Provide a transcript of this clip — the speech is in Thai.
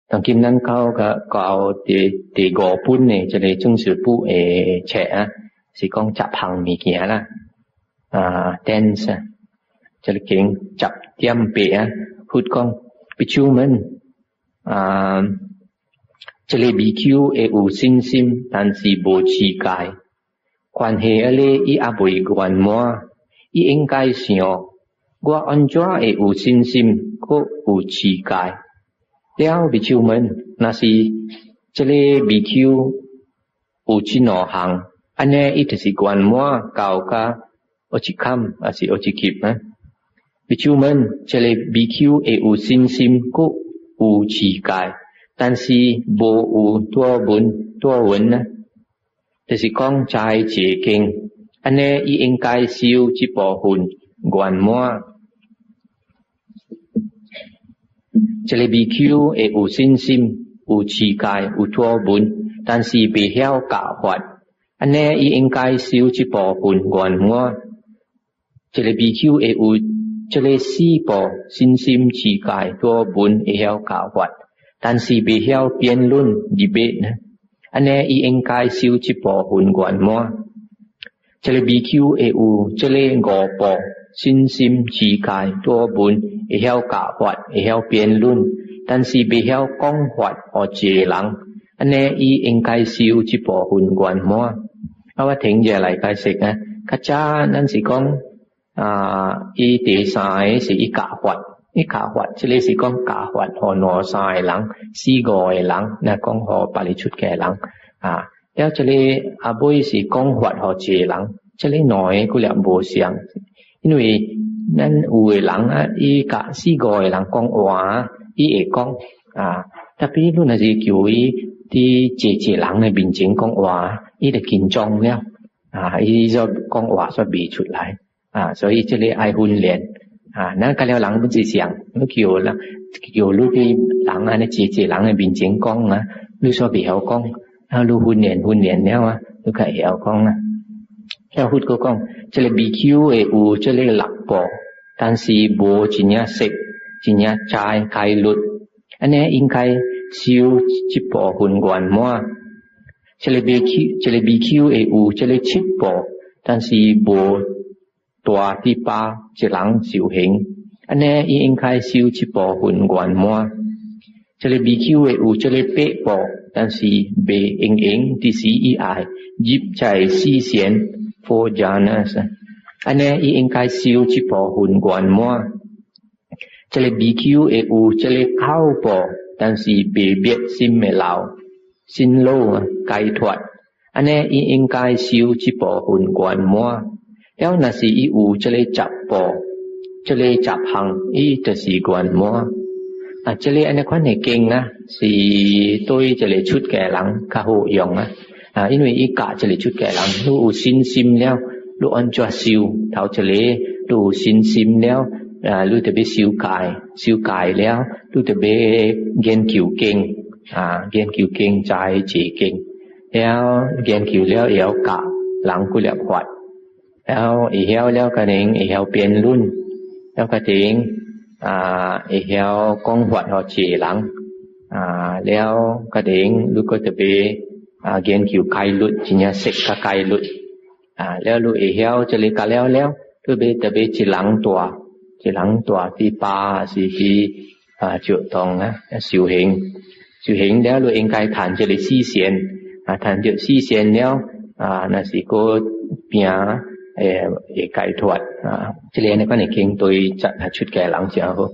ทางกิมนั้นเขาก็เอาตีกอปุ้นนี่จะเลยจึงสือปูแฉะสิกองจับพังมีเกียล่ะdance จะเลยเก่งจับเตรียมเปะพูดกองไปชูมันจะเลยบีคิวอูซินซิมตันสีโบชีกายควันเฮอเลอีอาบุยกวนมัวอีเอ็งกายเสียวกัวอันจ้าอูซินซิมก็อูชีกายแล้วบิชิวมันนาซีจะเลยบีคิวอูชินอหังอันนี้อีทสิกวนมัวเก่ากะโอชิคัมอาสิโอชิคิปนะบิชิวมันจะเลยบีคิวอูซินซิมก็อูชีกาย但是无有多文呢就是讲在捷径安尼伊应该收一部分原满这里 BQ 会有信心有持戒有多文但是不晓教法安尼伊应该收一部分原满这里 BQ 会有这里四部信心持戒多文会晓教法但是不晓辩论 debate นะอันนี้อีเองกายซิวจิปอหุ่นกวนมัวจะเลย BQ จะเลยงอปอสินซิมชีกายตัวบุญเอเฮากะวัดเอเฮาเปลี่ยนรุ่น但是不晓讲法或เจหลังอันนี้อีเองกายซิวจิปอหุ่นกวนมัวเอาว่าถึงจะไหลกายสิกนะข้าจ้านั่นสิกองอีเตสายสิอีกะวัดอีกะวัดจะเลยสิกองกะวัดหอนอสายหลังซีกอยหลังนะกองหอปาริชุดแก่หลังแล้วจะเลยอาบุยสิกองวัดหอเจหลังจะเลยน้อยกุเหลียบโบเสียงอินุยนั่นอุยหลังอีกะซีกอยหลังกองหวาอีเอกกองแต่พี่รุ่นน่ะสิเกี่ยวที่เจหลังในบินจิงกองหวาอีได้กินจองแล้วอีจะกองหวาจะบีชุดหลาย所以这里爱训练那个了人不是想那叫啦叫ลูกที่หลังอันนี้เจหลังในบินเจียงกองลูกชอบไปเอากองลูกหุ่นเนียนแล้วลูกก็เอากองแล้วหุ่นก็กองจะเลย BQ อูจะเลยหลักปอ但是无真正识真正ใจใครหลุดอันนี้应该修一部分原满จะเลย BQ อูจะเลย七部但是无ตัวที่ปาจะหลังสิวเหงอันนี้อีเองใครสิวจิปอหุ่นกวนมัวจะเลย BQ อูจะเลยเป๊ะปอ但是เบเองที่สีอีไอยิบใจซีเสียนโฟจานัสอันนี้อีเองใครสิวจิปอหุ่นกวนมัวจะเลย BQ อูจะเลยเข้าปอ但是เบเบียดซิมเมลาวซินโลไกถวดอันนี้อีเองใครสิวจิปอหุ่นกวนมัวแล้วน่ะสิอีอูจะเลยจับปอจะเลยจับหังอีจะสีกวนมัวจะเลยอันนี้คนเก่งนะสิตัวจะเลยชุดแก่หลังคาโหยองอินุยอีกะจะเลยชุดแก่หลังลูกซินซิมแล้วลูกอันจัวซิวเท่าจะเลยลูกซินซิมแล้วลูกจะไปซิวกายแล้วลูกจะไปเกณฑ์คิวเก่งเกณฑ์คิวเก่งใจเจเก่งแล้วเกณฑ์คิวแล้วเอากะหลังกุเหลียบขวัดแล้วอีเหี่ยวแล้วก็เองอีเหี่ยวเปลี่ยนรุ่นแล้วก็เองอีเหี่ยวกองหวัดหอเจหลังแล้วก็เองลูกก็จะไปเกณฑ์คิวไกลุดจิญญาเสกไกลุดแล้วลูกอีเหี่ยวจะเลยกะแล้วลูกจะไปจิหลังตัวที่ปาสิที่จุตองนะสิวเหงแล้วลูกเองไกฐานจะเลยซี่เสียนฐานจะซี่เสียนแล้วน่ะสิก็เปียไก่ถวดจะเรียนในก็ในเก่งตัวจัดชุดแก่หลังเสียครับ